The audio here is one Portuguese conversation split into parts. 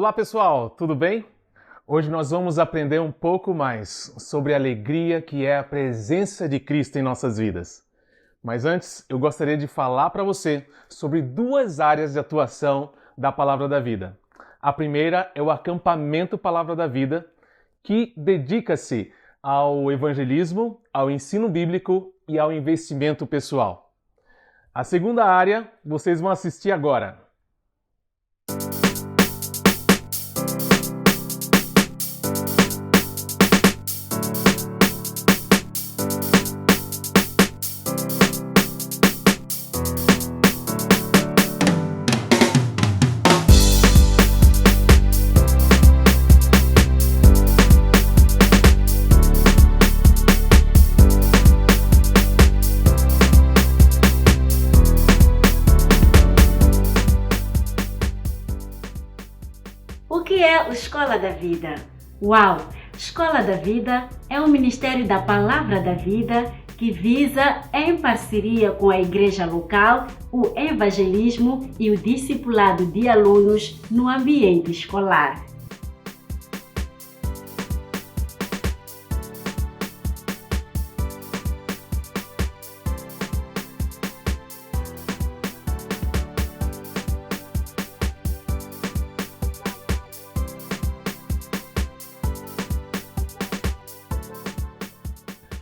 Olá pessoal, tudo bem? Hoje nós vamos aprender um pouco mais sobre a alegria que é a presença de Cristo em nossas vidas. Mas antes, eu gostaria de falar para você sobre duas áreas de atuação da Palavra da Vida. A primeira é o acampamento Palavra da Vida, que dedica-se ao evangelismo, ao ensino bíblico e ao investimento pessoal. A segunda área vocês vão assistir agora. O que é o Escola da Vida? Uau! Escola da Vida é um ministério da Palavra da Vida que visa, em parceria com a igreja local, o evangelismo e o discipulado de alunos no ambiente escolar.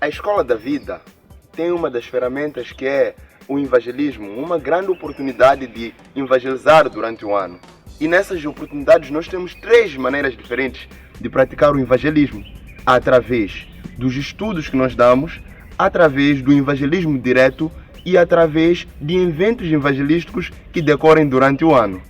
A Escola da Vida tem uma das ferramentas que é o evangelismo, uma grande oportunidade de evangelizar durante o ano. E nessas oportunidades nós temos três maneiras diferentes de praticar o evangelismo. Através dos estudos que nós damos, através do evangelismo direto e através de eventos evangelísticos que decorrem durante o ano.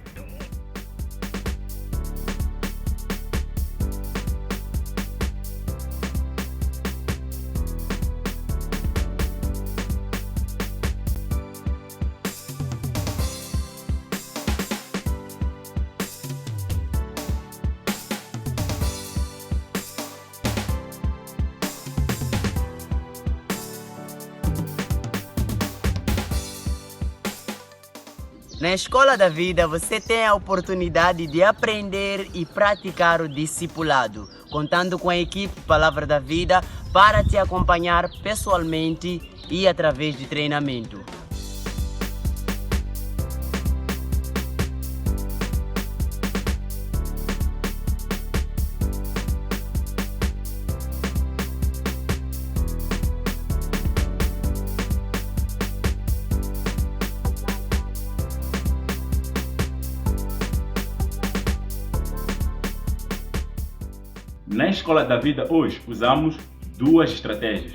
Na Escola da Vida você tem a oportunidade de aprender e praticar o discipulado, contando com a equipe Palavra da Vida para te acompanhar pessoalmente e através de treinamento. Na Escola da Vida hoje usamos duas estratégias.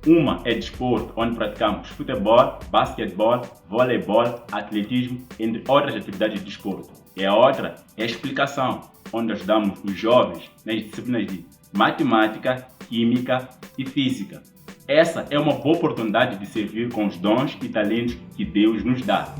Uma é desporto, onde praticamos futebol, basquetebol, voleibol, atletismo, entre outras atividades de desporto. E a outra é a explicação, onde ajudamos os jovens nas disciplinas de matemática, química e física. Essa é uma boa oportunidade de servir com os dons e talentos que Deus nos dá.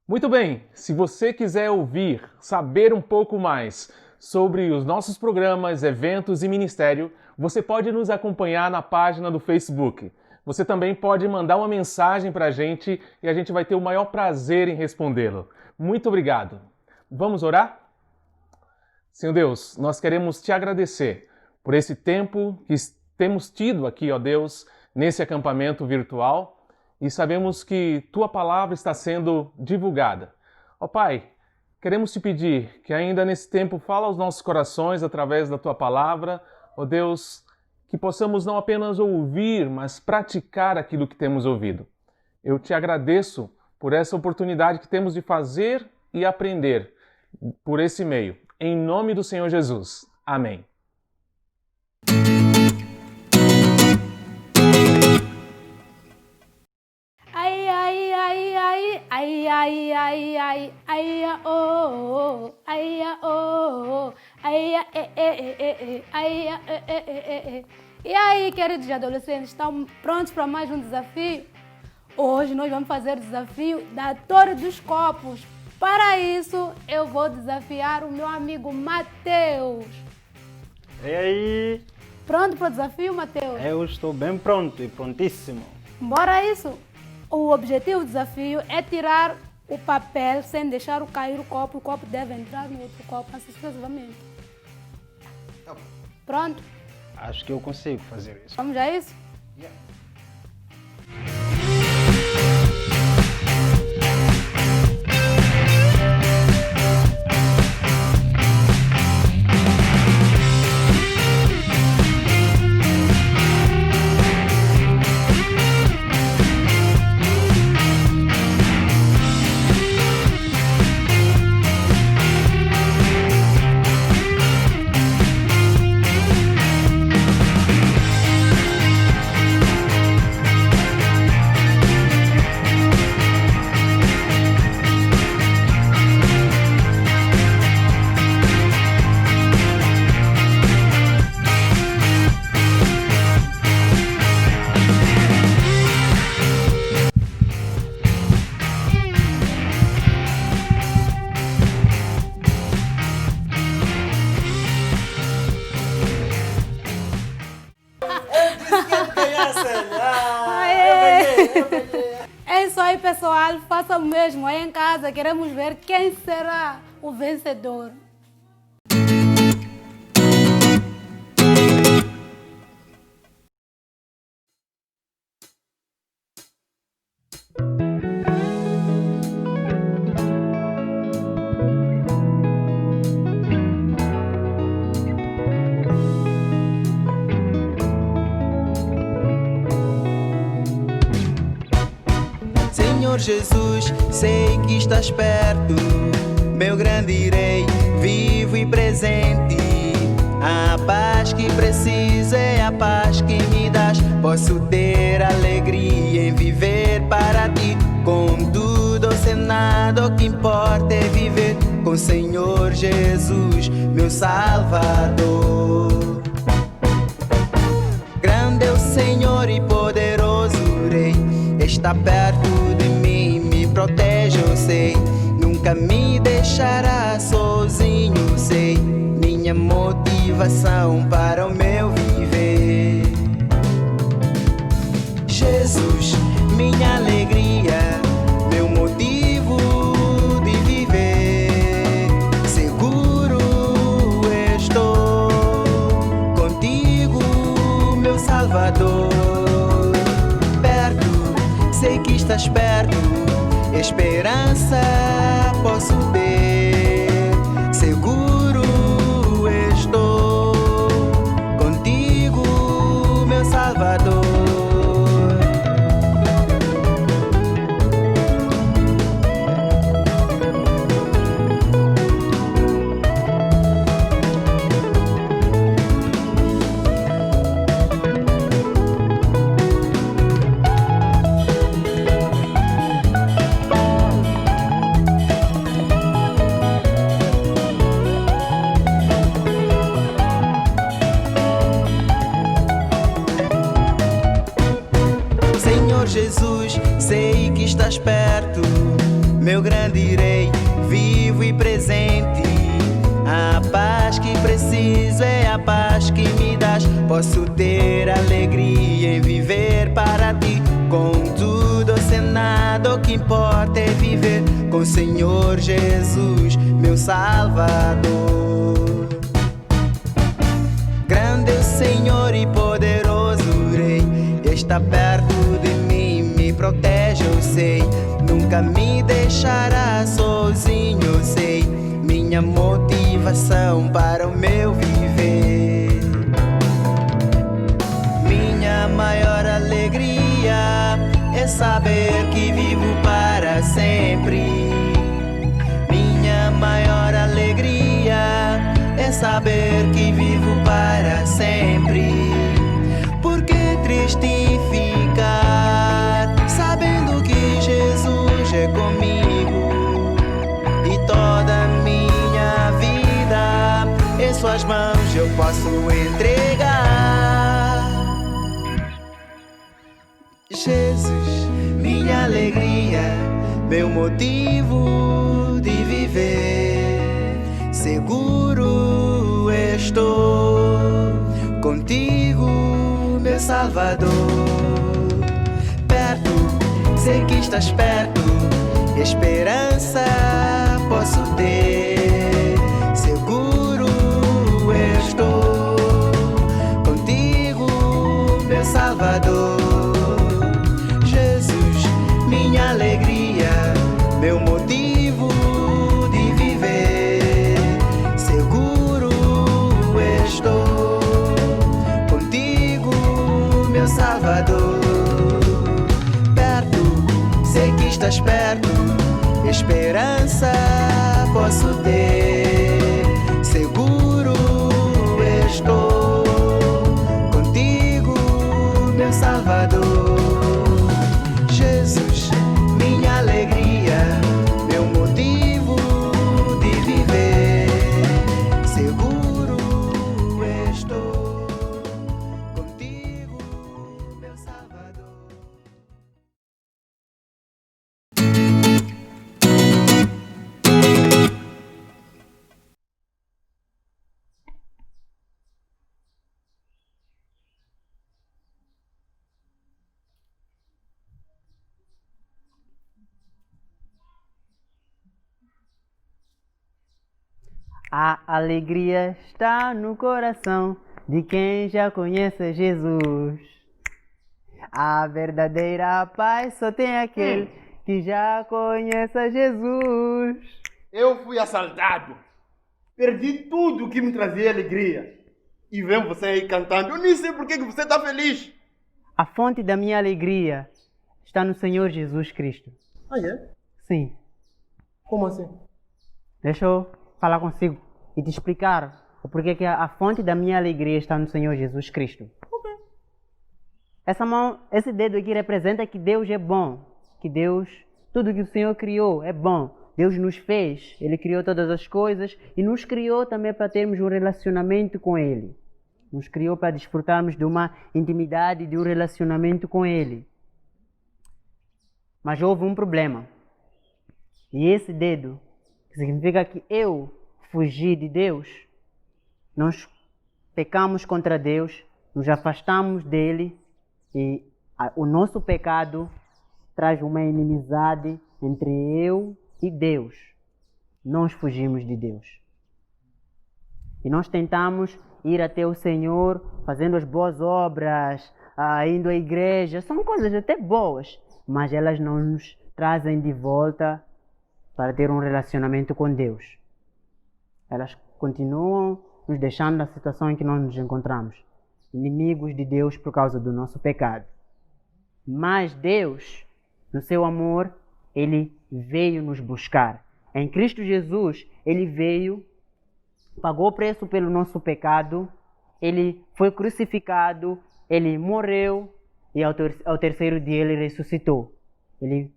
Muito bem, se você quiser ouvir, saber um pouco mais sobre os nossos programas, eventos e ministério, você pode nos acompanhar na página do Facebook. Você também pode mandar uma mensagem para a gente e a gente vai ter o maior prazer em respondê-lo. Muito obrigado. Vamos orar? Senhor Deus, nós queremos te agradecer por esse tempo que temos tido aqui, ó Deus, nesse acampamento virtual. E sabemos que Tua Palavra está sendo divulgada. Ó Pai, queremos te pedir que ainda nesse tempo fala aos nossos corações através da Tua Palavra. Ó Deus, que possamos não apenas ouvir, mas praticar aquilo que temos ouvido. Eu te agradeço por essa oportunidade que temos de fazer e aprender por esse meio. Em nome do Senhor Jesus. Amém. Ai, ai, ai, ai, ai, ai, ai, ai, ai, ai, oh, ai, oh, ai, ai, ai. E aí, queridos adolescentes, estão prontos para mais um desafio? Hoje nós vamos fazer o desafio da Torre dos Copos. Para isso, eu vou desafiar o meu amigo Mateus. E aí? Pronto para o desafio, Mateus? Eu estou bem pronto e prontíssimo. Bora isso! O objetivo do desafio é tirar o papel sem deixar cair o copo deve entrar no outro copo, assim sucessivamente. Pronto? Acho que eu consigo fazer isso. Vamos a isso? É isso aí, pessoal. Faça o mesmo aí em casa. Queremos ver quem será o vencedor. Senhor Jesus, sei que estás perto, meu grande rei, vivo e presente. A paz que preciso é a paz que me das. Posso ter alegria em viver para ti. Com tudo ou sem nada, o que importa é viver com o Senhor Jesus, meu Salvador. Grande é o Senhor e poderoso Rei, está perto de mim, me protege, eu sei. Nunca me deixará sozinho, sei. Minha motivação para o meu viver. Jesus, minha alegria, meu motivo de viver. Seguro estou contigo, meu Salvador. Sei que estás perto, esperança posso ter. Seguro estou contigo, meu Salvador. Jesus, sei que estás perto, meu grande rei, vivo e presente. A paz que preciso é a paz que me das. Posso ter alegria em viver para ti. Com tudo ou sem nada, o que importa é viver com o Senhor Jesus, meu Salvador. Grande é o Senhor e poderoso Rei, está perto de mim, me protege, eu sei. Nunca me deixará sozinho, eu sei. Minha motivação para o meu viver. Minha maior alegria é saber que vivo para sempre. Minha maior alegria é saber que vivo para sempre. Por que triste ficar, sabendo que Jesus é comigo? posso entregar. Jesus, minha alegria, meu motivo de viver. Seguro estou contigo, meu Salvador. Perto, sei que estás perto, esperança posso ter. Seguro estou contigo, meu Salvador. Jesus, minha alegria, meu motivo de viver. Seguro estou contigo, meu Salvador. Perto, sei que estás perto, esperança posso ter. Seguro estou contigo, meu Salvador. Jesus, minha alegria, meu motivo de viver. Seguro estou contigo, meu Salvador. A alegria está no coração de quem já conhece Jesus. A verdadeira paz só tem aquele que já conhece Jesus. Eu fui assaltado. Perdi tudo que me trazia alegria. E vem você aí cantando. Eu nem sei por que você está feliz. A fonte da minha alegria está no Senhor Jesus Cristo. Ah, é? Sim. Como assim? Deixa eu falar consigo e te explicar o porquê que a fonte da minha alegria está no Senhor Jesus Cristo. Ok. Essa mão, esse dedo aqui representa que Deus é bom, que Deus, tudo que o Senhor criou é bom. Deus nos fez, Ele criou todas as coisas e nos criou também para termos um relacionamento com Ele. Nos criou para desfrutarmos de uma intimidade, de um relacionamento com Ele. Mas houve um problema. E esse dedo, que significa que eu fugi de Deus, nós pecamos contra Deus, nos afastamos dele e o nosso pecado traz uma inimizade entre eu e Deus. Nós fugimos de Deus. E nós tentamos ir até o Senhor fazendo as boas obras, indo à igreja. São coisas até boas, mas elas não nos trazem de volta para ter um relacionamento com Deus. Elas continuam nos deixando na situação em que nós nos encontramos, inimigos de Deus por causa do nosso pecado. Mas Deus, no seu amor, Ele veio nos buscar. Em Cristo Jesus, Ele veio, pagou o preço pelo nosso pecado, Ele foi crucificado, Ele morreu e ao terceiro dia Ele ressuscitou. Ele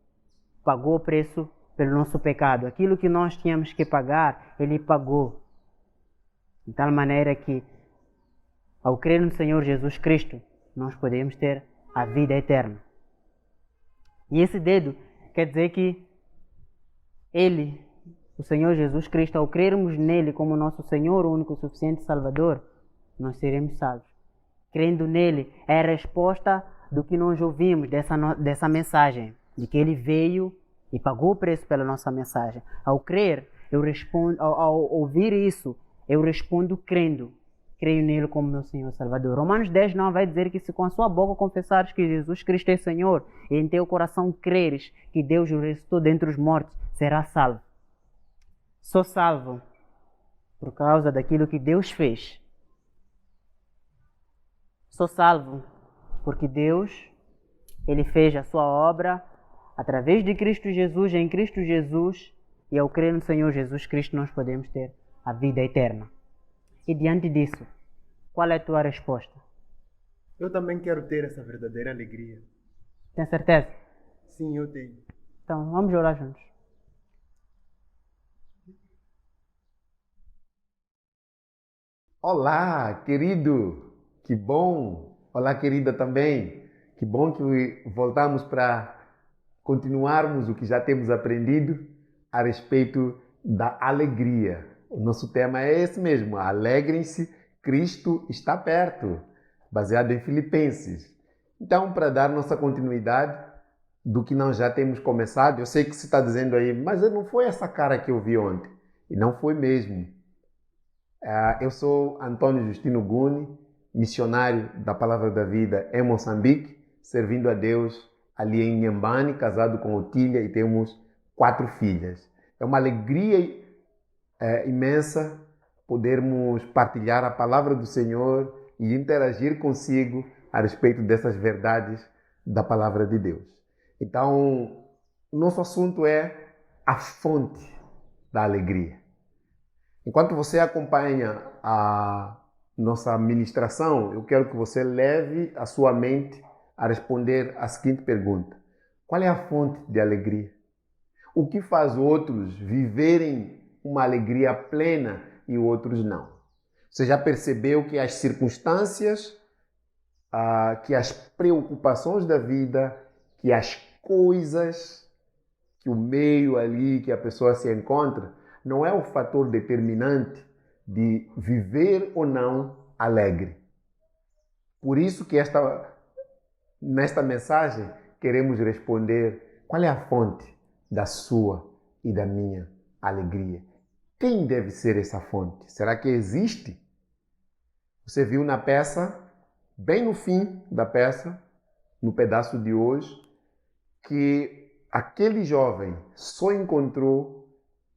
pagou o preço pelo nosso pecado. Aquilo que nós tínhamos que pagar, Ele pagou. De tal maneira que, ao crer no Senhor Jesus Cristo, nós podemos ter a vida eterna. E esse dedo quer dizer que Ele, o Senhor Jesus Cristo, ao crermos nele como nosso Senhor, o único suficiente Salvador, nós seremos salvos. Crendo nele é a resposta do que nós ouvimos dessa mensagem, de que Ele veio e pagou o preço pela nossa mensagem. Ao crer, eu respondo, ao ouvir isso, eu respondo crendo. Creio nele como meu Senhor Salvador. Romanos 10:9 vai dizer que se com a sua boca confessares que Jesus Cristo é Senhor e em teu coração creres que Deus o ressuscitou dentre os mortos, serás salvo. Sou salvo por causa daquilo que Deus fez. Sou salvo porque Deus, Ele fez a sua obra através de Cristo Jesus, em Cristo Jesus, e ao crer no Senhor Jesus Cristo nós podemos ter a vida eterna. E diante disso, qual é a tua resposta? Eu também quero ter essa verdadeira alegria. Tem certeza? Sim, eu tenho. Então, vamos orar juntos. Olá, querido, que bom. Olá, querida também. Que bom que voltamos para continuarmos o que já temos aprendido a respeito da alegria. O nosso tema é esse mesmo, alegrem-se, Cristo está perto, baseado em Filipenses. Então, para dar nossa continuidade do que nós já temos começado, eu sei que você está dizendo aí, mas não foi essa cara que eu vi ontem. E não foi mesmo. Eu sou Antônio Justino Guni, missionário da Palavra da Vida em Moçambique, servindo a Deus ali em Nhambane, casado com Otília, e temos 4 filhas. É uma alegria imensa podermos partilhar a Palavra do Senhor e interagir consigo a respeito dessas verdades da Palavra de Deus. Então, nosso assunto é a fonte da alegria. Enquanto você acompanha a nossa ministração, eu quero que você leve a sua mente a responder a seguinte pergunta: qual é a fonte de alegria? O que faz outros viverem uma alegria plena e outros não? Você já percebeu que as circunstâncias, que as preocupações da vida, que as coisas, que o meio ali que a pessoa se encontra, não é o fator determinante de viver ou não alegre. Por isso que nesta mensagem queremos responder qual é a fonte da sua e da minha alegria. Quem deve ser essa fonte? Será que existe? Você viu na peça, bem no fim da peça, no pedaço de hoje, que aquele jovem só encontrou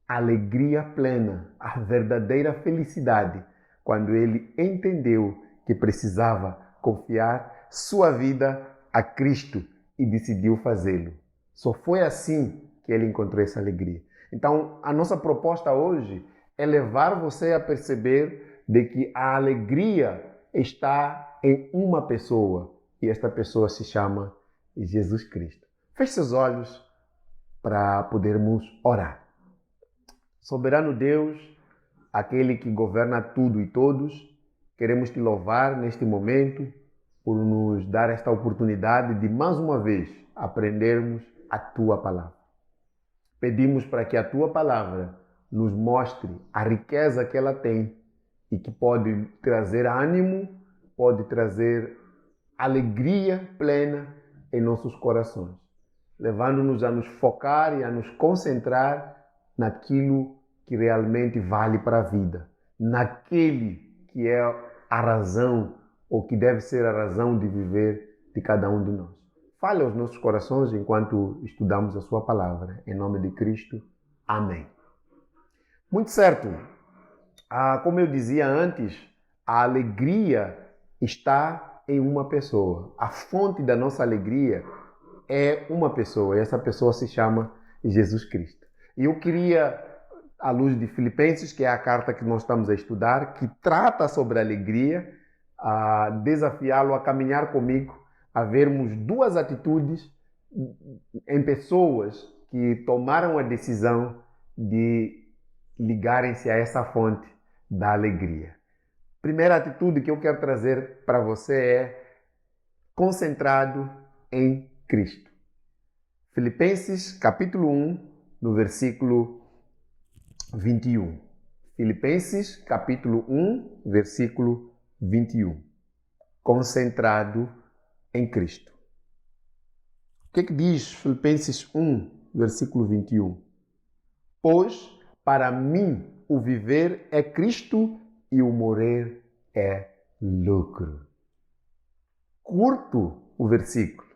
alegria plena, a verdadeira felicidade, quando ele entendeu que precisava confiar sua vida a Cristo e decidiu fazê-lo. Só foi assim que ele encontrou essa alegria. Então, a nossa proposta hoje é levar você a perceber de que a alegria está em uma pessoa, e esta pessoa se chama Jesus Cristo. Feche seus olhos para podermos orar. Soberano Deus, aquele que governa tudo e todos, queremos te louvar neste momento por nos dar esta oportunidade de mais uma vez aprendermos a tua palavra. Pedimos para que a tua palavra nos mostre a riqueza que ela tem e que pode trazer ânimo, pode trazer alegria plena em nossos corações, levando-nos a nos focar e a nos concentrar naquilo que realmente vale para a vida, naquele que é a razão ou que deve ser a razão de viver de cada um de nós. Fale aos nossos corações enquanto estudamos a sua palavra. Em nome de Cristo. Amém. Muito certo. Como eu dizia antes, a alegria está em uma pessoa. A fonte da nossa alegria é uma pessoa, e essa pessoa se chama Jesus Cristo. E eu queria, à luz de Filipenses, que é a carta que nós estamos a estudar, que trata sobre a alegria, a desafiá-lo a caminhar comigo, a vermos 2 atitudes em pessoas que tomaram a decisão de ligarem-se a essa fonte da alegria. Primeira atitude que eu quero trazer para você é concentrado em Cristo. Filipenses capítulo 1, no versículo 21. Filipenses capítulo 1, versículo 21. Concentrado em Cristo. O que diz Filipenses 1, versículo 21? Pois para mim o viver é Cristo e o morrer é lucro. Curto o versículo,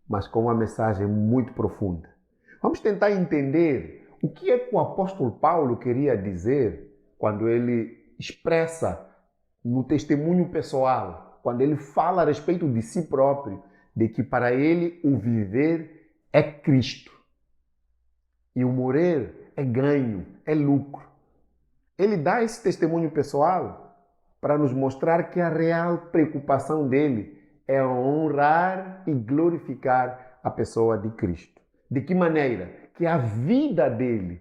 mas com uma mensagem muito profunda. Vamos tentar entender o que é que o apóstolo Paulo queria dizer quando ele expressa no testemunho pessoal, quando ele fala a respeito de si próprio, de que para ele o viver é Cristo e o morrer é ganho, é lucro. Ele dá esse testemunho pessoal para nos mostrar que a real preocupação dele é honrar e glorificar a pessoa de Cristo. De que maneira? Que a vida dele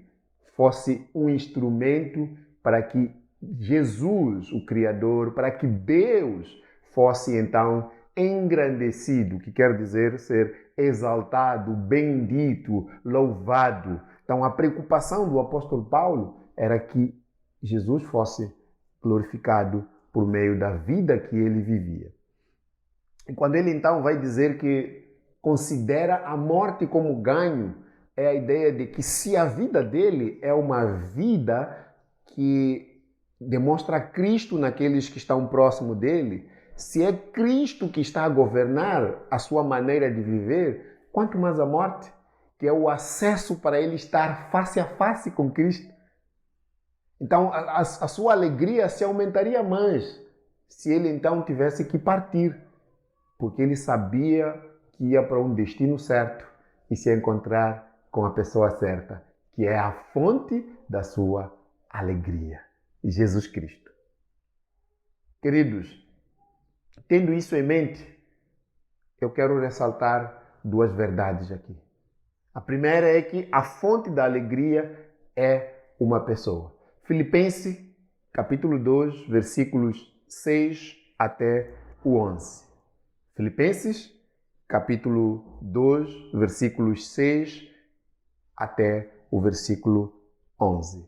fosse um instrumento para que Jesus, o Criador, para que Deus fosse então engrandecido, que quer dizer ser exaltado, bendito, louvado. Então a preocupação do apóstolo Paulo era que Jesus fosse glorificado por meio da vida que ele vivia. E quando ele então vai dizer que considera a morte como ganho, é a ideia de que se a vida dele é uma vida que demonstra Cristo naqueles que estão próximo dele, se é Cristo que está a governar a sua maneira de viver, quanto mais a morte, que é o acesso para ele estar face a face com Cristo. Então a sua alegria se aumentaria mais se ele então tivesse que partir, porque ele sabia que ia para um destino certo e se encontrar com a pessoa certa, que é a fonte da sua alegria, Jesus Cristo. Queridos, tendo isso em mente, eu quero ressaltar duas verdades aqui. A primeira é que a fonte da alegria é uma pessoa. Filipenses, capítulo 2, versículos 6 até o 11. Filipenses, capítulo 2, versículos 6 até o versículo 11.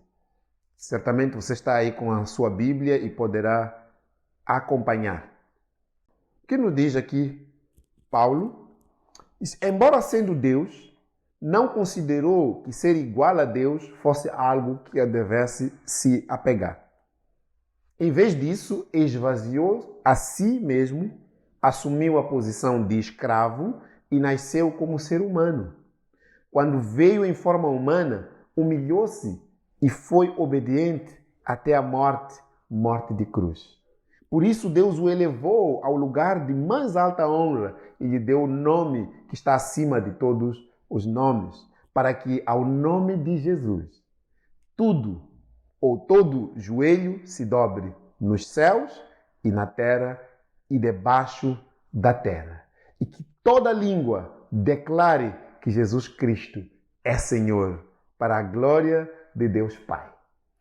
Certamente você está aí com a sua Bíblia e poderá acompanhar. O que nos diz aqui Paulo? Diz, embora sendo Deus, não considerou que ser igual a Deus fosse algo que devesse se apegar. Em vez disso, esvaziou a si mesmo, assumiu a posição de escravo e nasceu como ser humano. Quando veio em forma humana, humilhou-se e foi obediente até a morte de cruz. Por isso Deus o elevou ao lugar de mais alta honra e lhe deu o nome que está acima de todos os nomes, para que ao nome de Jesus tudo ou todo joelho se dobre nos céus e na terra e debaixo da terra, e que toda língua declare que Jesus Cristo é Senhor, para a glória de Deus Pai.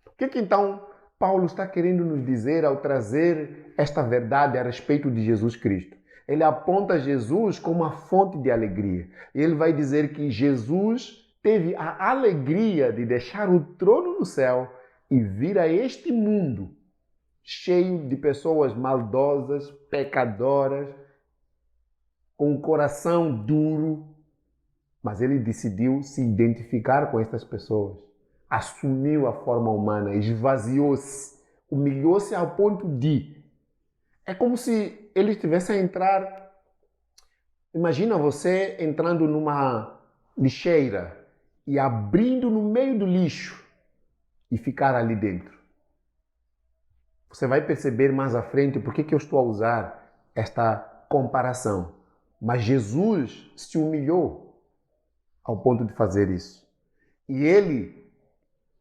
O que então Paulo está querendo nos dizer ao trazer esta verdade a respeito de Jesus Cristo? Ele aponta Jesus como a fonte de alegria. Ele vai dizer que Jesus teve a alegria de deixar o trono no céu e vir a este mundo cheio de pessoas maldosas, pecadoras, com o coração duro. Mas ele decidiu se identificar com estas pessoas. Assumiu a forma humana, esvaziou-se, humilhou-se ao ponto de... É como se ele estivesse a entrar... Imagina você entrando numa lixeira e abrindo no meio do lixo e ficar ali dentro. Você vai perceber mais à frente por que eu estou a usar esta comparação. Mas Jesus se humilhou ao ponto de fazer isso. E ele,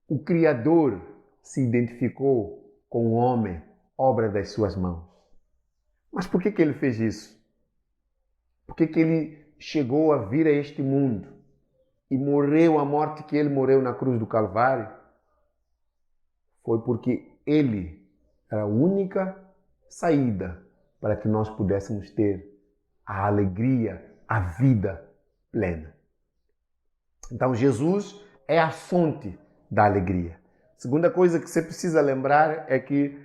o Criador, se identificou com o homem, obra das suas mãos. Mas por que ele fez isso? Por que ele chegou a vir a este mundo e morreu a morte que ele morreu na cruz do Calvário? Foi porque ele era a única saída para que nós pudéssemos ter a alegria, a vida plena. Então Jesus é a fonte da alegria. Segunda coisa que você precisa lembrar é que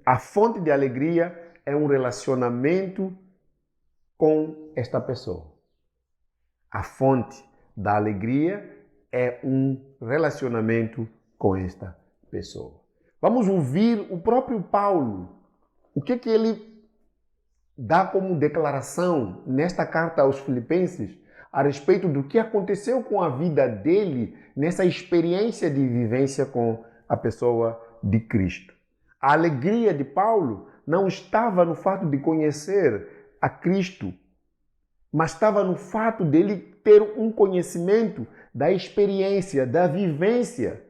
a fonte de alegria é um relacionamento com esta pessoa. A fonte da alegria é um relacionamento com esta pessoa. Vamos ouvir o próprio Paulo. O que ele dá como declaração nesta carta aos Filipenses a respeito do que aconteceu com a vida dele nessa experiência de vivência com a pessoa de Cristo. A alegria de Paulo não estava no fato de conhecer a Cristo, mas estava no fato dele ter um conhecimento da experiência, da vivência,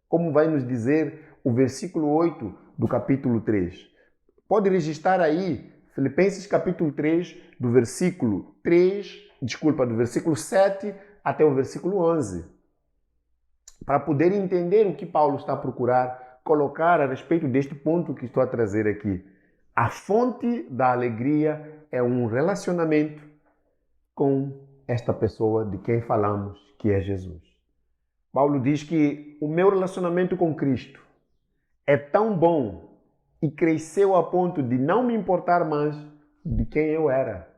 como vai nos dizer o versículo 8 do capítulo 3. Pode registrar aí, Filipenses capítulo 3, do versículo 7 até o versículo 11, para poder entender o que Paulo está a procurar colocar a respeito deste ponto que estou a trazer aqui. A fonte da alegria é um relacionamento com esta pessoa de quem falamos, que é Jesus. Paulo diz que o meu relacionamento com Cristo é tão bom e cresceu a ponto de não me importar mais de quem eu era.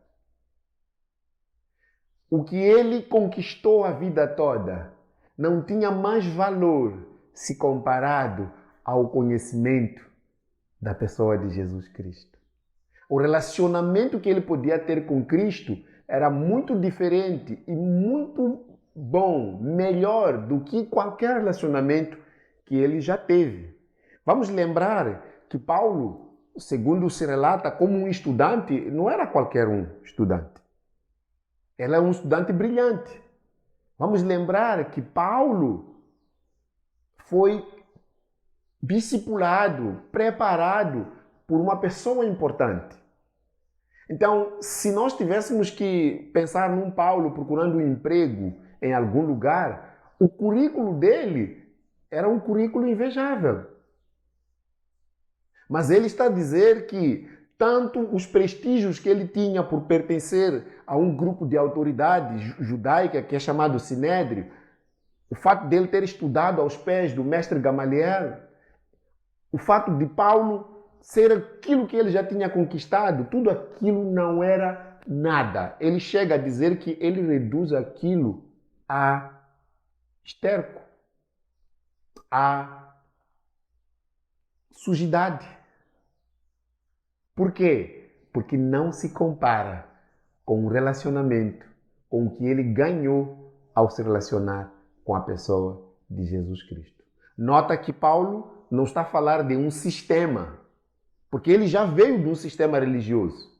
O que ele conquistou a vida toda não tinha mais valor se comparado ao conhecimento da pessoa de Jesus Cristo. O relacionamento que ele podia ter com Cristo era muito diferente e muito bom, melhor do que qualquer relacionamento que ele já teve. Vamos lembrar que Paulo, segundo se relata como um estudante, não era qualquer um estudante. Ele é um estudante brilhante. Vamos lembrar que Paulo foi discipulado, preparado por uma pessoa importante. Então, se nós tivéssemos que pensar num Paulo procurando um emprego em algum lugar, o currículo dele era um currículo invejável. Mas ele está a dizer que tanto os prestígios que ele tinha por pertencer a um grupo de autoridade judaica que é chamado Sinédrio, o fato dele ter estudado aos pés do mestre Gamaliel, o fato de Paulo ser aquilo que ele já tinha conquistado, tudo aquilo não era nada. Ele chega a dizer que ele reduz aquilo a esterco, a sujidade. Por quê? Porque não se compara com o relacionamento, com o que ele ganhou ao se relacionar com a pessoa de Jesus Cristo. Nota que Paulo não está a falar de um sistema, porque ele já veio de um sistema religioso.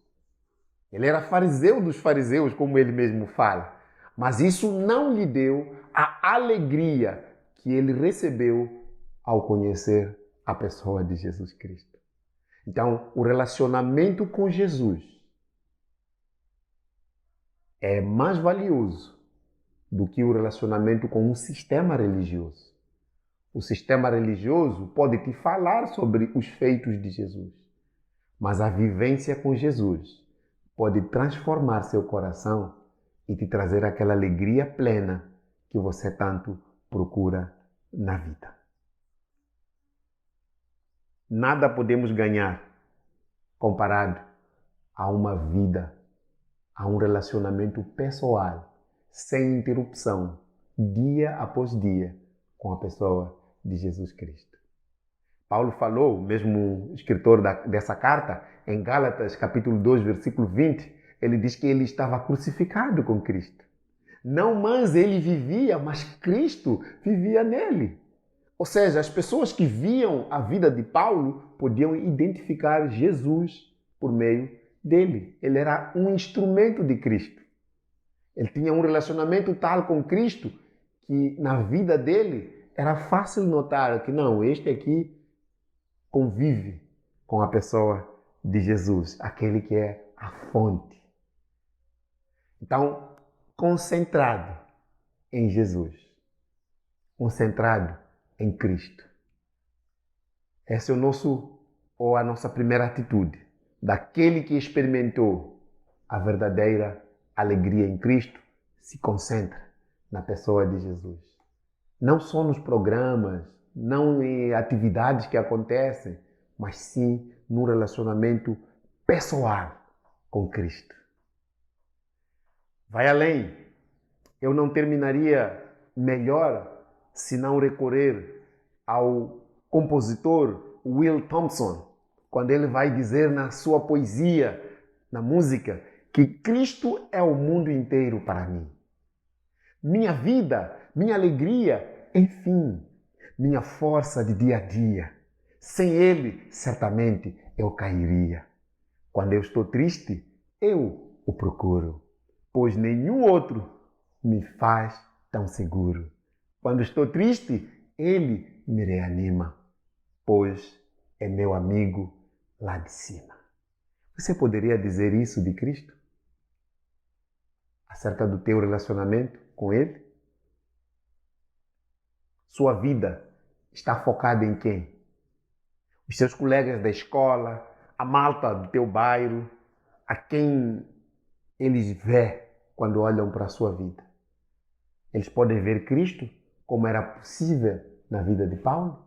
Ele era fariseu dos fariseus, como ele mesmo fala. Mas isso não lhe deu a alegria que ele recebeu ao conhecer a pessoa de Jesus Cristo. Então, o relacionamento com Jesus é mais valioso do que o relacionamento com um sistema religioso. O sistema religioso pode te falar sobre os feitos de Jesus, mas a vivência com Jesus pode transformar seu coração e te trazer aquela alegria plena que você tanto procura na vida. Nada podemos ganhar comparado a uma vida, a um relacionamento pessoal, sem interrupção, dia após dia, com a pessoa de Jesus Cristo. Paulo falou, mesmo escritor dessa carta, em Gálatas capítulo 2, versículo 20, ele diz que ele estava crucificado com Cristo. Não mais ele vivia, mas Cristo vivia nele. Ou seja, as pessoas que viam a vida de Paulo podiam identificar Jesus por meio dele. Ele era um instrumento de Cristo. Ele tinha um relacionamento tal com Cristo que na vida dele era fácil notar que não, este aqui convive com a pessoa de Jesus, aquele que é a fonte. Então, concentrado em Jesus, concentrado em Cristo. Esse é a nossa primeira atitude, daquele que experimentou a verdadeira alegria em Cristo, se concentra na pessoa de Jesus. Não só nos programas, não em atividades que acontecem, mas sim num relacionamento pessoal com Cristo. Vai além. Eu não terminaria melhor se não recorrer ao compositor Will Thompson, quando ele vai dizer na sua poesia, na música, que Cristo é o mundo inteiro para mim. Minha vida, minha alegria, enfim, minha força de dia a dia. Sem Ele, certamente, eu cairia. Quando eu estou triste, eu o procuro, pois nenhum outro me faz tão seguro. Quando estou triste, Ele me reanima, pois é meu amigo lá de cima. Você poderia dizer isso de Cristo? Acerca do teu relacionamento com Ele? Sua vida está focada em quem? os seus colegas da escola, a malta do teu bairro, a quem eles vê quando olham para a sua vida. Eles podem ver Cristo como era possível na vida de Paulo.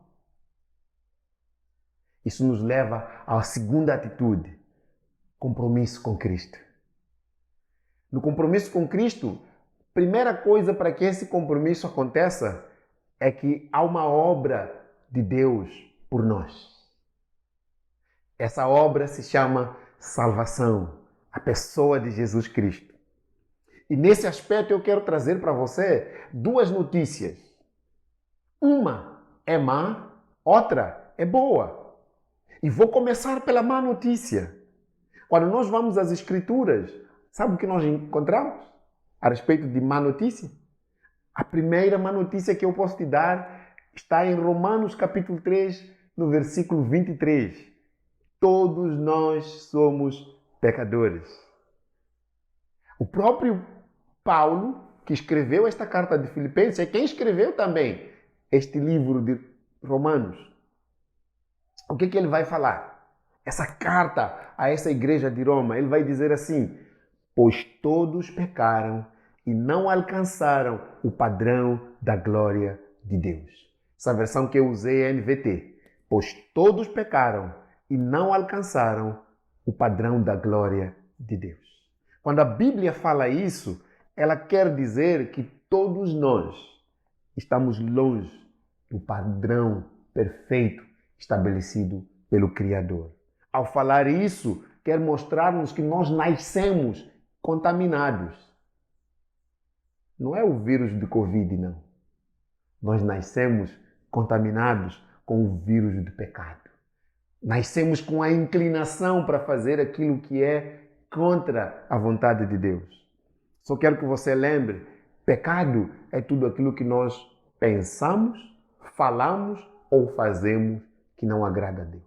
Isso nos leva à segunda atitude, compromisso com Cristo. No compromisso com Cristo, primeira coisa para que esse compromisso aconteça é que há uma obra de Deus por nós. Essa obra se chama salvação, a pessoa de Jesus Cristo. E nesse aspecto eu quero trazer para você duas notícias. Uma é má, outra é boa. E vou começar pela má notícia. Quando nós vamos às Escrituras, sabe o que nós encontramos a respeito de má notícia? A primeira má notícia que eu posso te dar está em Romanos capítulo 3, no versículo 23. Todos nós somos pecadores. O próprio Paulo, que escreveu esta carta de Filipenses, é quem escreveu também este livro de Romanos. O que ele vai falar? Essa carta a essa igreja de Roma, ele vai dizer assim: pois todos pecaram e não alcançaram o padrão da glória de Deus. Essa versão que eu usei é NVT. Pois todos pecaram e não alcançaram o padrão da glória de Deus. Quando a Bíblia fala isso, ela quer dizer que todos nós estamos longe do padrão perfeito estabelecido pelo Criador. Ao falar isso, quer mostrar-nos que nós nascemos contaminados. Não é o vírus de Covid, não. Nós nascemos contaminados com o vírus do pecado. Nascemos com a inclinação para fazer aquilo que é contra a vontade de Deus. Só quero que você lembre, pecado é tudo aquilo que nós pensamos, falamos ou fazemos que não agrada a Deus.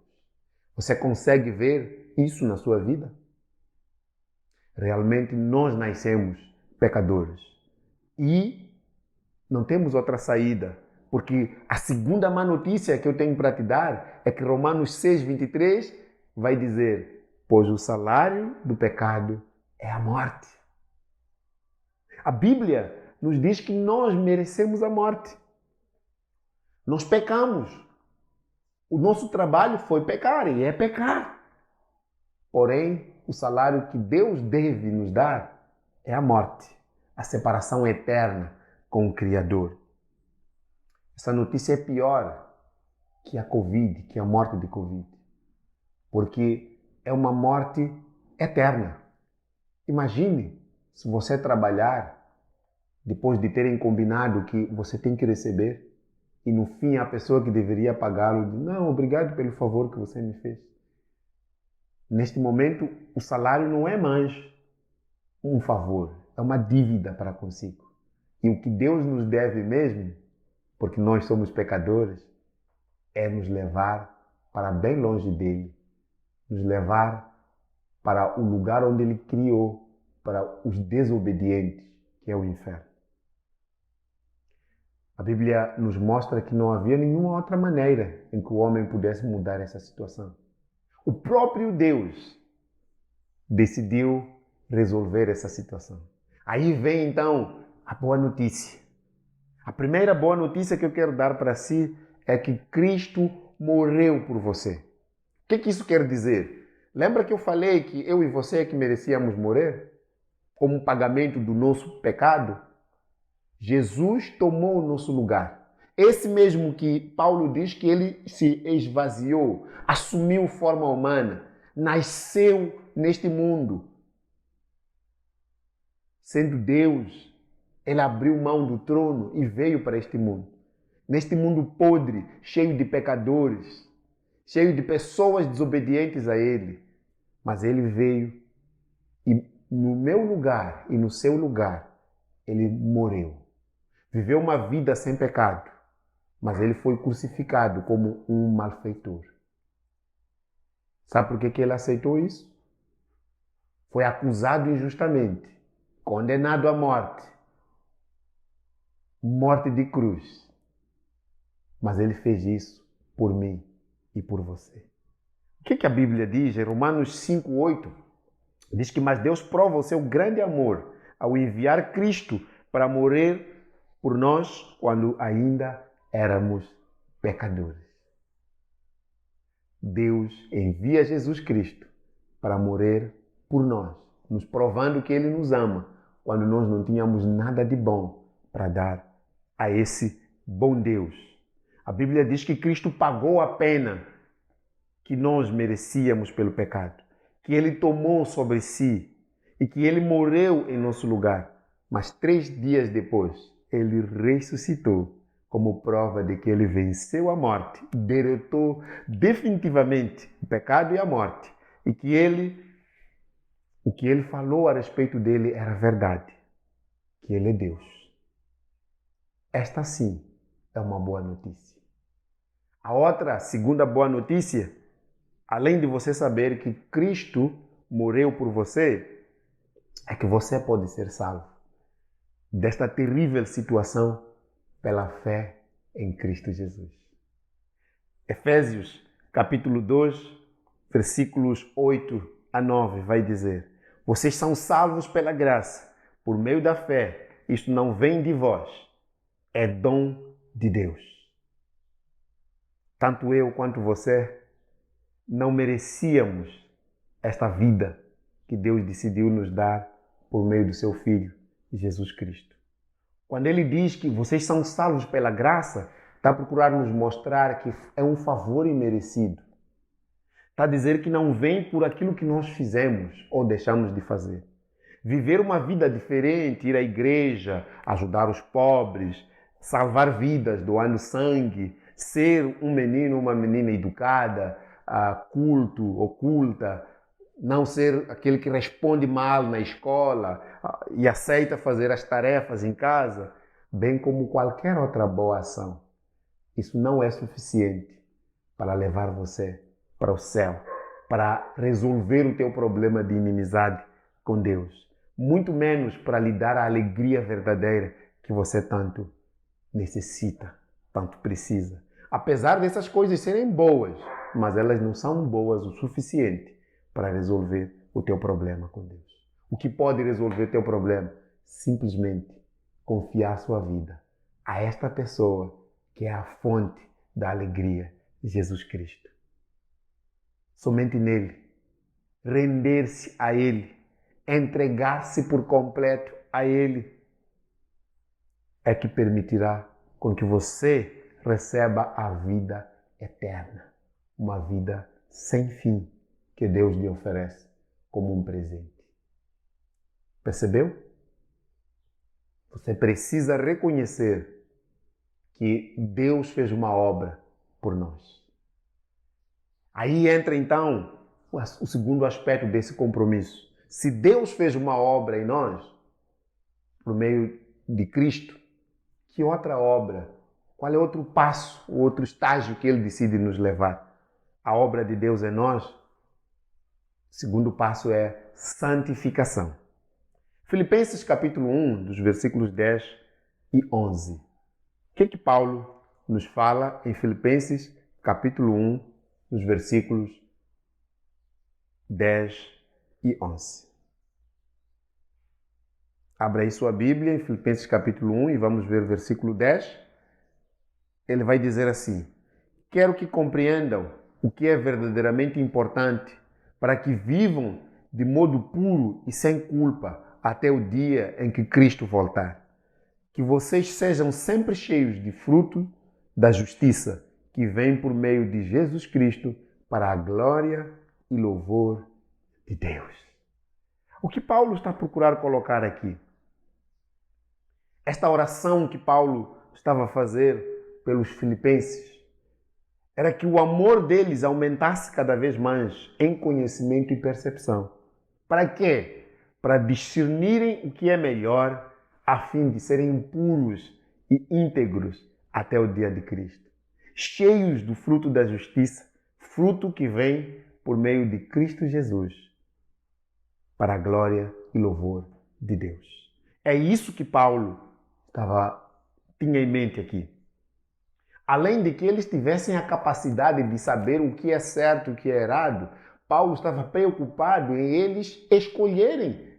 Você consegue ver isso na sua vida? Realmente nós nascemos pecadores e não temos outra saída, porque a segunda má notícia que eu tenho para te dar é que Romanos 6:23 vai dizer: pois o salário do pecado é a morte. A Bíblia nos diz que nós merecemos a morte. Nós pecamos. O nosso trabalho foi pecar e é pecar. Porém, o salário que Deus deve nos dar é a morte, a separação eterna com o Criador. Essa notícia é pior que a Covid, que a morte de Covid, porque é uma morte eterna. Imagine se você trabalhar depois de terem combinado que você tem que receber e no fim a pessoa que deveria pagá-lo diz: não, obrigado pelo favor que você me fez. Neste momento, o salário não é mais um favor, é uma dívida para consigo. E o que Deus nos deve mesmo, porque nós somos pecadores, é nos levar para bem longe dele, nos levar para o lugar onde ele criou para os desobedientes, que é o inferno. A Bíblia nos mostra que não havia nenhuma outra maneira em que o homem pudesse mudar essa situação. O próprio Deus decidiu resolver essa situação. Aí vem então a boa notícia. A primeira boa notícia que eu quero dar para si é que Cristo morreu por você. O que isso quer dizer? Lembra que eu falei que eu e você é que merecíamos morrer? Como pagamento do nosso pecado? Jesus tomou o nosso lugar. Esse mesmo que Paulo diz que ele se esvaziou, assumiu forma humana, nasceu neste mundo. Sendo Deus, ele abriu mão do trono e veio para este mundo. Neste mundo podre, cheio de pecadores, cheio de pessoas desobedientes a ele. Mas ele veio e no meu lugar e no seu lugar, ele morreu. Viveu uma vida sem pecado, mas ele foi crucificado como um malfeitor. Sabe por que ele aceitou isso? Foi acusado injustamente, condenado à morte, morte de cruz. Mas ele fez isso por mim e por você. O que a Bíblia diz em Romanos 5:8? Diz que mas Deus prova o seu grande amor ao enviar Cristo para morrer por nós quando ainda éramos pecadores. Deus envia Jesus Cristo para morrer por nós, nos provando que Ele nos ama quando nós não tínhamos nada de bom para dar a esse bom Deus. A Bíblia diz que Cristo pagou a pena que nós merecíamos pelo pecado, que Ele tomou sobre si e que Ele morreu em nosso lugar. Mas 3 dias depois, Ele ressuscitou como prova de que Ele venceu a morte, derrotou definitivamente o pecado e a morte, e que o que Ele falou a respeito dele era verdade, que Ele é Deus. Esta sim é uma boa notícia. A outra, segunda boa notícia, além de você saber que Cristo morreu por você, é que você pode ser salvo desta terrível situação pela fé em Cristo Jesus. Efésios capítulo 2, versículos 8 a 9 vai dizer: vocês são salvos pela graça, por meio da fé. Isto não vem de vós, é dom de Deus. Tanto eu quanto você não merecíamos esta vida que Deus decidiu nos dar por meio do seu Filho, Jesus Cristo. Quando Ele diz que vocês são salvos pela graça, está a procurar nos mostrar que é um favor imerecido. Está a dizer que não vem por aquilo que nós fizemos ou deixamos de fazer. Viver uma vida diferente, ir à igreja, ajudar os pobres, salvar vidas, doando sangue, ser um menino ou uma menina educada, culto, oculta, não ser aquele que responde mal na escola e aceita fazer as tarefas em casa, bem como qualquer outra boa ação. Isso não é suficiente para levar você para o céu, para resolver o teu problema de inimizade com Deus. Muito menos para lhe dar a alegria verdadeira que você tanto necessita, tanto precisa. Apesar dessas coisas serem boas, mas elas não são boas o suficiente para resolver o teu problema com Deus. O que pode resolver teu problema? Simplesmente confiar sua vida a esta pessoa que é a fonte da alegria, Jesus Cristo. Somente nele, render-se a Ele, entregar-se por completo a Ele, é que permitirá com que você receba a vida eterna, uma vida sem fim que Deus lhe oferece como um presente. Percebeu? Você precisa reconhecer que Deus fez uma obra por nós. Aí entra então o segundo aspecto desse compromisso. Se Deus fez uma obra em nós, por meio de Cristo, que outra obra? Qual é outro passo, o outro estágio que Ele decide nos levar? A obra de Deus em nós, o segundo passo é santificação. Filipenses capítulo 1, dos versículos 10 e 11. O que Paulo nos fala em Filipenses capítulo 1, dos versículos 10 e 11? Abra aí sua Bíblia em Filipenses capítulo 1 e vamos ver o versículo 10. Ele vai dizer assim: quero que compreendam o que é verdadeiramente importante para que vivam de modo puro e sem culpa até o dia em que Cristo voltar. Que vocês sejam sempre cheios de fruto da justiça que vem por meio de Jesus Cristo para a glória e louvor de Deus. O que Paulo está a procurar colocar aqui? Esta oração que Paulo estava a fazer pelos filipenses era que o amor deles aumentasse cada vez mais em conhecimento e percepção. Para quê? Para discernirem o que é melhor, a fim de serem puros e íntegros até o dia de Cristo. Cheios do fruto da justiça, fruto que vem por meio de Cristo Jesus, para a glória e louvor de Deus. É isso que Paulo tinha em mente aqui. Além de que eles tivessem a capacidade de saber o que é certo e o que é errado, Paulo estava preocupado em eles escolherem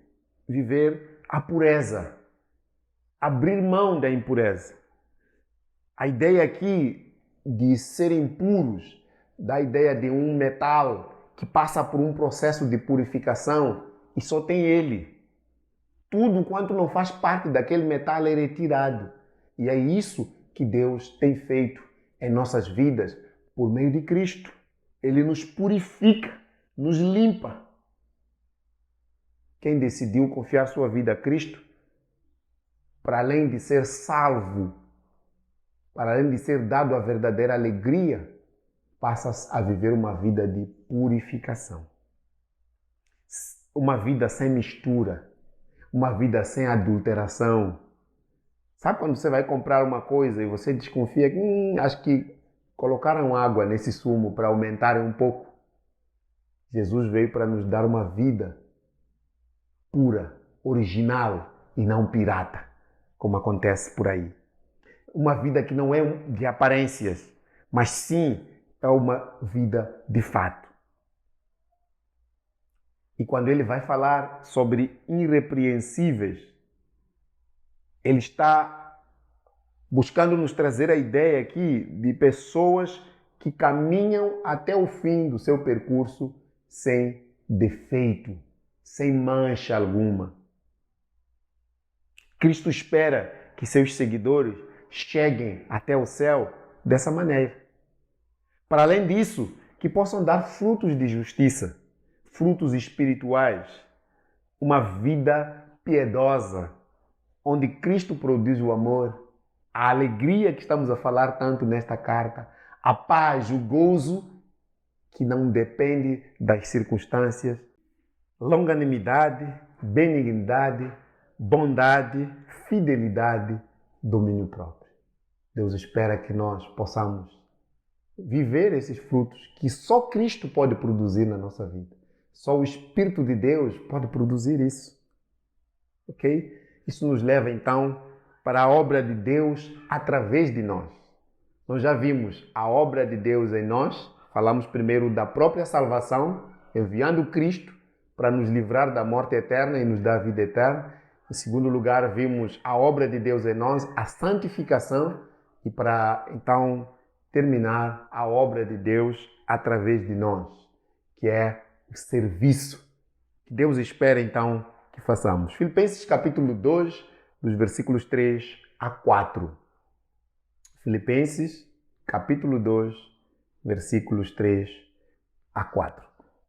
viver a pureza, abrir mão da impureza. A ideia aqui de serem puros, da ideia de um metal que passa por um processo de purificação e só tem ele. Tudo quanto não faz parte daquele metal é retirado. E é isso que Deus tem feito em nossas vidas por meio de Cristo. Ele nos purifica, nos limpa. Quem decidiu confiar sua vida a Cristo, para além de ser salvo, para além de ser dado a verdadeira alegria, passa a viver uma vida de purificação. Uma vida sem mistura, uma vida sem adulteração. Sabe quando você vai comprar uma coisa e você desconfia que acho que colocaram água nesse sumo para aumentar um pouco? Jesus veio para nos dar uma vida pura, original e não pirata, como acontece por aí. Uma vida que não é de aparências, mas sim é uma vida de fato. E quando ele vai falar sobre irrepreensíveis, ele está buscando nos trazer a ideia aqui de pessoas que caminham até o fim do seu percurso sem defeito, sem mancha alguma. Cristo espera que seus seguidores cheguem até o céu dessa maneira. Para além disso, que possam dar frutos de justiça, frutos espirituais, uma vida piedosa, onde Cristo produz o amor, a alegria que estamos a falar tanto nesta carta, a paz, o gozo que não depende das circunstâncias, longanimidade, benignidade, bondade, fidelidade, domínio próprio. Deus espera que nós possamos viver esses frutos que só Cristo pode produzir na nossa vida. Só o Espírito de Deus pode produzir isso. Ok? Isso nos leva então para a obra de Deus através de nós. Nós já vimos a obra de Deus em nós. Falamos primeiro da própria salvação, enviando Cristo para nos livrar da morte eterna e nos dar a vida eterna. Em segundo lugar, vimos a obra de Deus em nós, a santificação, e para então terminar a obra de Deus através de nós, que é o serviço que Deus espera então que façamos. Filipenses capítulo 2, dos versículos 3 a 4. Filipenses capítulo 2, versículos 3 a 4.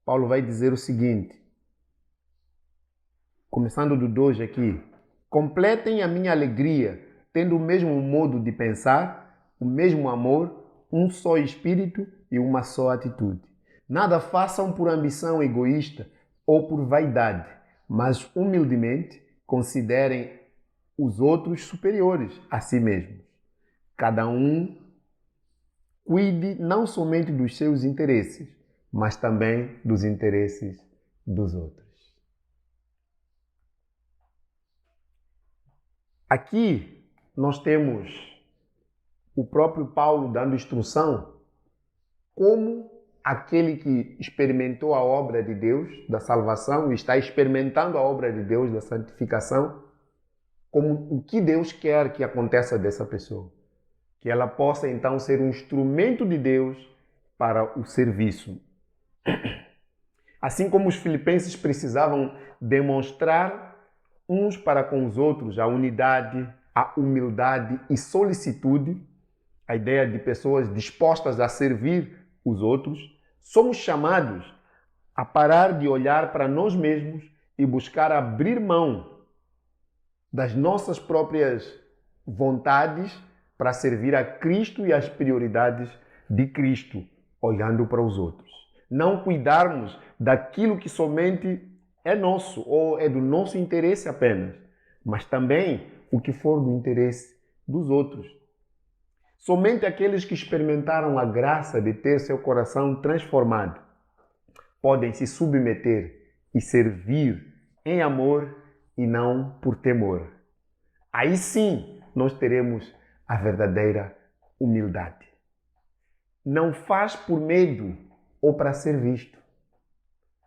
Paulo vai dizer o seguinte, começando do 2 aqui: completem a minha alegria, tendo o mesmo modo de pensar, o mesmo amor, um só espírito e uma só atitude. Nada façam por ambição egoísta ou por vaidade, mas humildemente considerem os outros superiores a si mesmos. Cada um cuide não somente dos seus interesses, mas também dos interesses dos outros. Aqui nós temos o próprio Paulo dando instrução como aquele que experimentou a obra de Deus da salvação e está experimentando a obra de Deus da santificação, como o que Deus quer que aconteça dessa pessoa. Que ela possa então ser um instrumento de Deus para o serviço. Assim como os filipenses precisavam demonstrar uns para com os outros a unidade, a humildade e solicitude, a ideia de pessoas dispostas a servir os outros, somos chamados a parar de olhar para nós mesmos e buscar abrir mão das nossas próprias vontades para servir a Cristo e as prioridades de Cristo, olhando para os outros. Não cuidarmos daquilo que somente é nosso ou é do nosso interesse apenas, mas também o que for do interesse dos outros. Somente aqueles que experimentaram a graça de ter seu coração transformado podem se submeter e servir em amor e não por temor. Aí sim nós teremos a verdadeira humildade. não faz por medo ou para ser visto,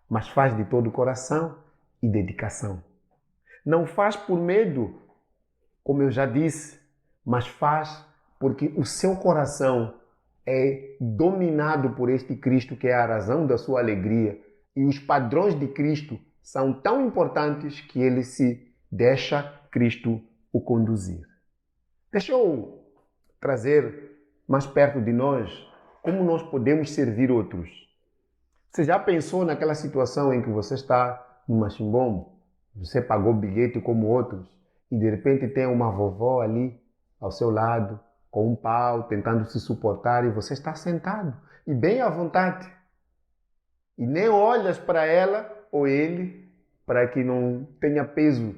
mas faz de todo o coração e dedicação. Não faz por medo, como eu já disse, mas faz porque o seu coração é dominado por este Cristo que é a razão da sua alegria. E os padrões de Cristo são tão importantes que ele se deixa Cristo o conduzir. Deixa eu trazer mais perto de nós como nós podemos servir outros. Você já pensou naquela situação em que você está no machimbombo, você pagou bilhete como outros e de repente tem uma vovó ali ao seu lado com um pau tentando se suportar e você está sentado e bem à vontade e nem olhas para ela ou ele para que não tenha peso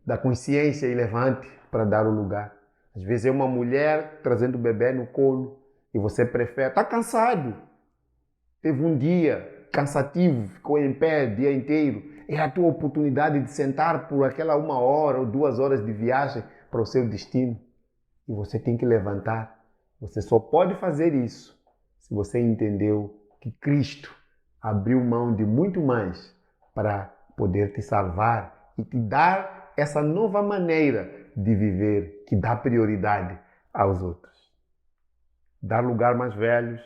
da consciência e levante para dar o lugar. Às vezes é uma mulher trazendo o bebê no colo e você prefere, está cansado, teve um dia cansativo, ficou em pé o dia inteiro, é a tua oportunidade de sentar por aquela 1 hora ou 2 horas de viagem para o seu destino e você tem que levantar. Você só pode fazer isso se você entendeu que Cristo abriu mão de muito mais para poder te salvar e te dar essa nova maneira de viver que dá prioridade aos outros. Dar lugar mais velhos.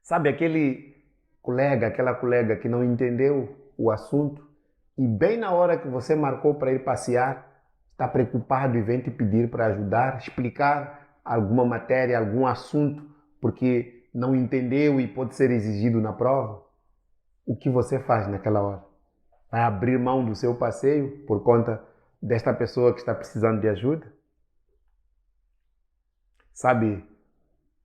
Sabe aquele colega, aquela colega que não entendeu o assunto e bem na hora que você marcou para ir passear, está preocupado e vem te pedir para ajudar, explicar alguma matéria, algum assunto, porque não entendeu e pode ser exigido na prova? O que você faz naquela hora? Vai abrir mão do seu passeio por conta desta pessoa que está precisando de ajuda? Sabe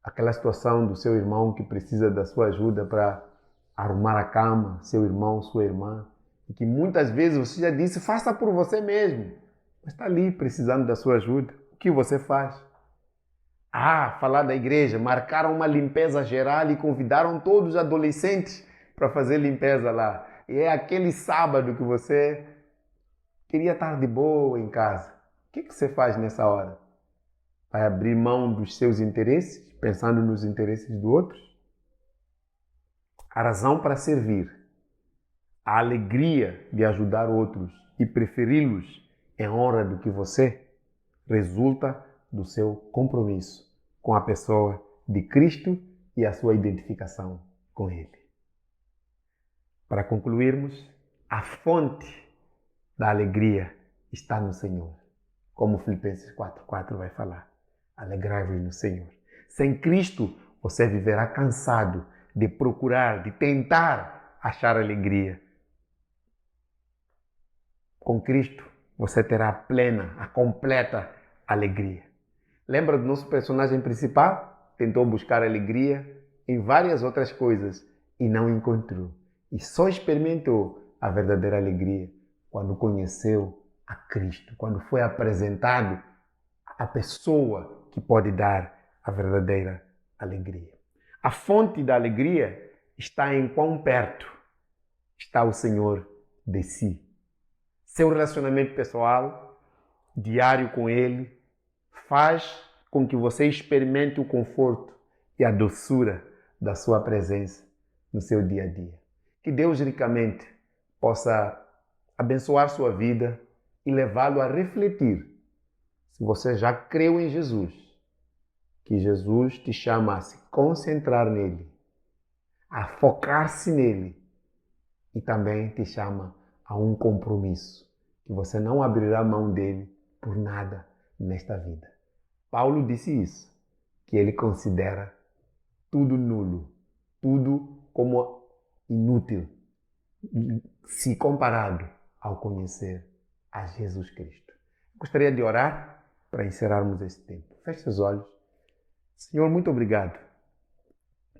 aquela situação do seu irmão que precisa da sua ajuda para arrumar a cama, seu irmão, sua irmã, e que muitas vezes você já disse, faça por você mesmo, mas está ali precisando da sua ajuda. O que você faz? Falar da igreja, marcaram uma limpeza geral e convidaram todos os adolescentes para fazer limpeza lá. E é aquele sábado que você queria estar de boa em casa. O que você faz nessa hora? Vai abrir mão dos seus interesses, pensando nos interesses do outro? A razão para servir, a alegria de ajudar outros e preferi-los em honra do que você, resulta do seu compromisso com a pessoa de Cristo e a sua identificação com Ele. Para concluirmos, a fonte da alegria está no Senhor. Como Filipenses 4:4 vai falar. Alegrai-vos no Senhor. Sem Cristo, você viverá cansado de procurar, de tentar achar alegria. Com Cristo, você terá a plena, a completa alegria. Lembra do nosso personagem principal? Tentou buscar alegria em várias outras coisas e não encontrou. E só experimentou a verdadeira alegria quando conheceu a Cristo, quando foi apresentado a pessoa que pode dar a verdadeira alegria. A fonte da alegria está em quão perto está o Senhor de si. Seu relacionamento pessoal, diário com Ele, faz com que você experimente o conforto e a doçura da sua presença no seu dia a dia. Que Deus ricamente possa abençoar sua vida e levá-lo a refletir, se você já creu em Jesus, que Jesus te chama a se concentrar nele, a focar-se nele e também te chama a um compromisso, que você não abrirá mão dele por nada nesta vida. Paulo disse isso, que ele considera tudo nulo, tudo como inútil, se comparado ao conhecer a Jesus Cristo. Gostaria de orar para encerrarmos esse tempo. Feche os olhos. Senhor, muito obrigado,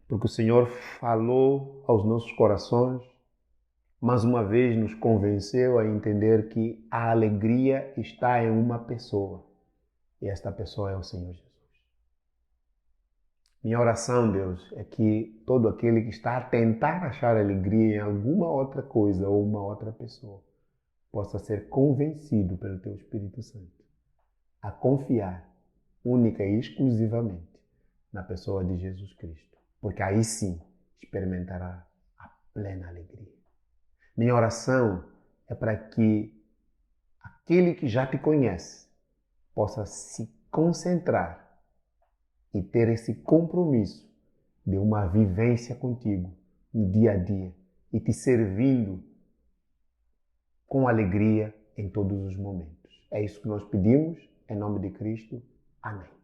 porque o Senhor falou aos nossos corações, mais uma vez nos convenceu a entender que a alegria está em uma pessoa, e esta pessoa é o Senhor Jesus. Minha oração, Deus, é que todo aquele que está a tentar achar alegria em alguma outra coisa ou uma outra pessoa possa ser convencido pelo Teu Espírito Santo a confiar única e exclusivamente na pessoa de Jesus Cristo. porque aí sim experimentará a plena alegria. Minha oração é para que aquele que já te conhece possa se concentrar e ter esse compromisso de uma vivência contigo no dia a dia e te servindo com alegria em todos os momentos. É isso que nós pedimos, em nome de Cristo. Amém.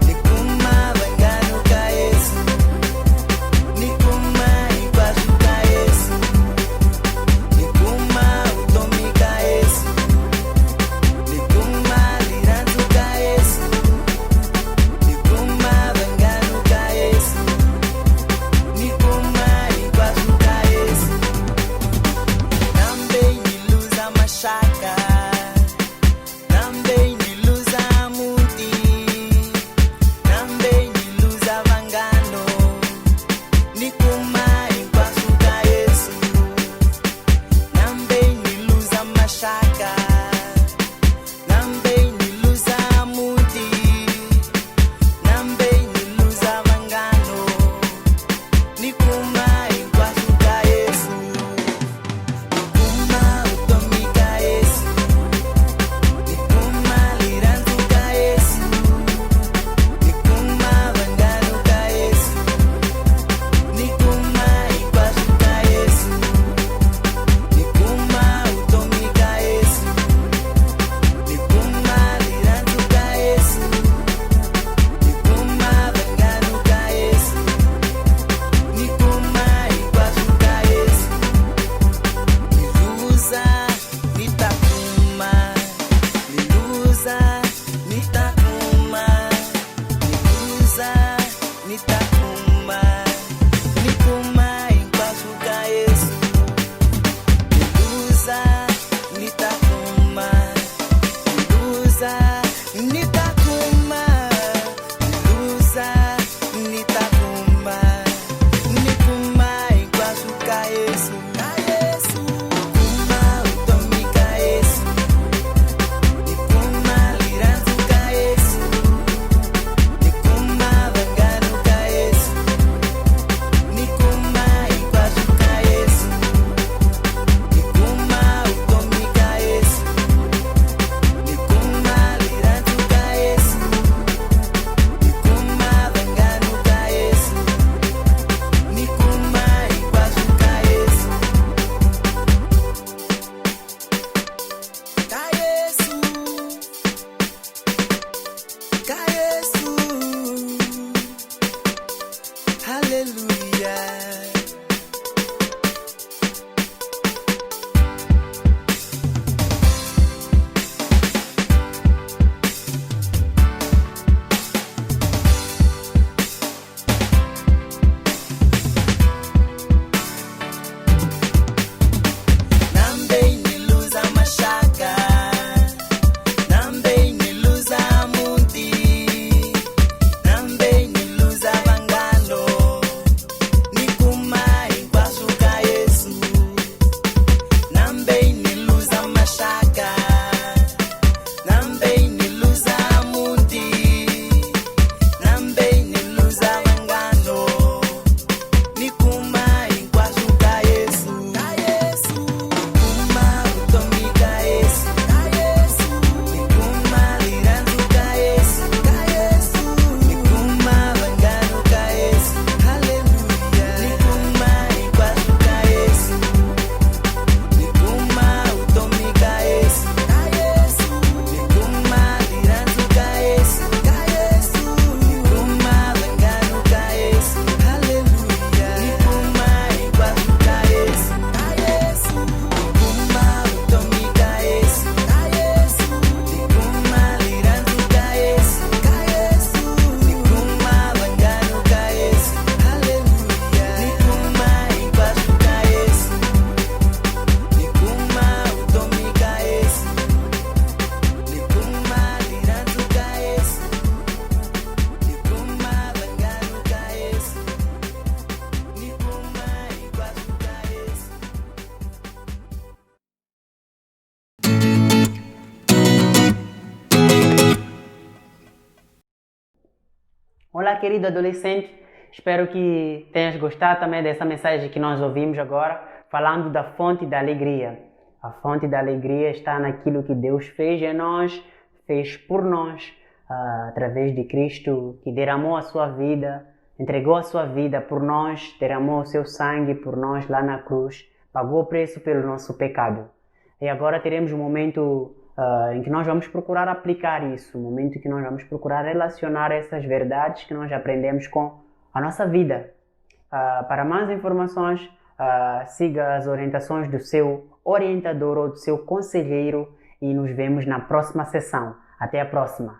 Nikuma bangano kaesi Olá, querido adolescente. Espero que tenhas gostado também dessa mensagem que nós ouvimos agora, falando da fonte da alegria. A fonte da alegria está naquilo que Deus fez em nós, fez por nós, através de Cristo, que derramou a sua vida, entregou a sua vida por nós, derramou o seu sangue por nós lá na cruz, pagou o preço pelo nosso pecado. E agora teremos um momento em que nós vamos procurar aplicar isso, um momento em que nós vamos procurar relacionar essas verdades que nós aprendemos com a nossa vida. Para mais informações, siga as orientações do seu orientador ou do seu conselheiro e nos vemos na próxima sessão. Até a próxima!